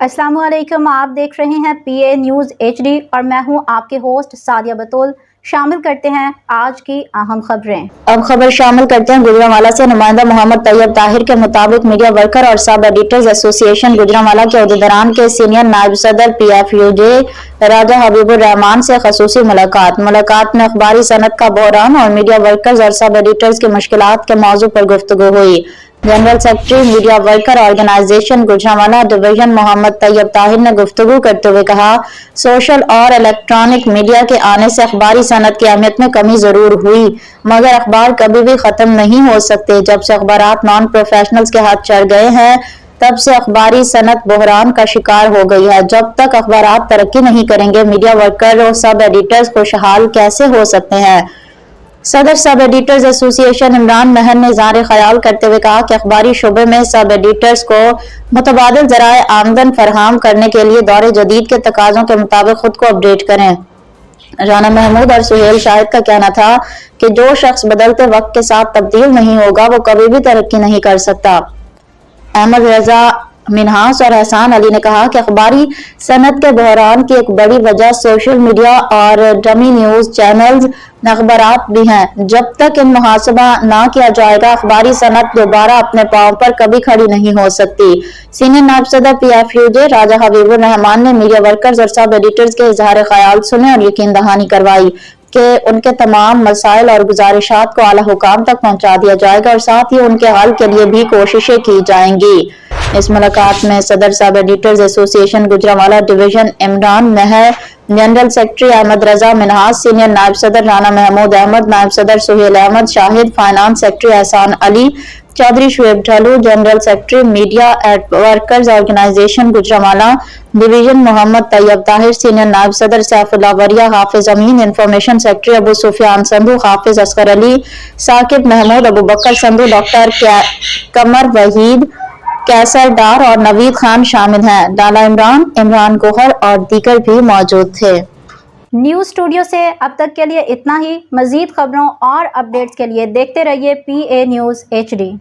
अस्सलाम वालेकुम। आप देख रहे हैं PA न्यूज़ HD और मैं हूं आपके होस्ट सादिया बतूल। शामिल करते हैं आज की अहम खबरें। अब खबर शामिल करते हैं गुजरांवाला से। नुमाइंदा मोहम्मद तैयब ताहिर के मुताबिक मीडिया वर्कर और सब एडिटर्स एसोसिएशन गुजरांवाला के अहदेदारान के सीनियर नायब सदर PFUJ राजा हबीबुर रहमान से खसूसी मुलाकात में अखबारी सनत का बहरान और मीडिया वर्कर्स और सब एडिटर्स की मुश्किलात के मौजू पर गुफ्तगू हुई। General secretary media worker organisation Gujranwala division Mohammad Tayyab Tahir ने गुफ्तगू करते हुए कहा, सोशल और इलेक्ट्रॉनिक मीडिया के आने से अखबारी सनत की अहमियत में कमी जरूर हुई, मगर अखबार कभी भी खत्म नहीं हो सकते। जब से अखबारात नॉन प्रोफेशनल्स के हाथ चढ़ गए हैं, तब से अखबारी सनत बहरान का शिकार हो गई है। जब तक अखबारात तरक्की नहीं करेंगे, मीडिया वर्कर और सब एडिटर्स खुशहाल कैसे हो सकते हैं। सदर सब एडिटर्स एसोसिएशन इमरान महर ने इज़हार ख्याल करते हुए कहा कि अखबारी शुबे में सब एडिटर्स को मुतबादिल ज़राए आमदन फराहम करने के लिए दौर जदीद के तकाज़ों के मुताबिक खुद को अपडेट करें। राना महमूद और सुहेल शाहिद का कहना था कि जो शख्स बदलते वक्त के साथ तब्दील नहीं होगा, वो कभी भी तरक्की नहीं कर सकता। अहमद रजा मिनहास और एहसान अली ने कहा कि अखबारी सनत के बहरान की एक बड़ी वजह सोशल मीडिया और डमी न्यूज चैनल्स अखबारात भी हैं। जब तक इन मुहासबा ना किया जाएगा, अखबारी सनत दोबारा अपने पांव पर कभी खड़ी नहीं हो सकती। सीनियर नायब सदर PFUJ राजा हबीबुर रहमान ने मीडिया वर्कर्स और सब एडिटर्स के इजहार ख्याल सुने और यकीन दहानी करवाई कि उनके तमाम मसाइल और गुजारिशात को आला हुकाम तक पहुंचा दिया जाएगा और साथ ही उनके हल के लिए भी कोशिशें की जाएंगी। इस मुलाकात में सदर sub editors association Gujranwala division Imran Mahar, general secretary Ahmad Raza Minhas, senior नायब सदर राना महमूद अहमद, नायब सदर Suhail Ahmad Shahid, finance secretary Ehsan Ali, Chaudhry Shoaib Dhalu, general secretary media workers organization Gujranwala division Mohammad Tayyab Tahir, senior नायब सदर Saifullah Waria, Hafiz Amin, information secretary Abu Sufyan Sandhu, Hafiz Asghar Ali, Saqib Mahmood, Abu Bakar Sandhu, doctor Qamar Waheed, Qaiser Dar और नवीद खान शामिल हैं। डाला इमरान गोहर और दीगर भी मौजूद थे। न्यूज़ स्टूडियो से अब तक के लिए इतना ही। मजीद खबरों और अपडेट्स के लिए देखते रहिए PA न्यूज़ HD।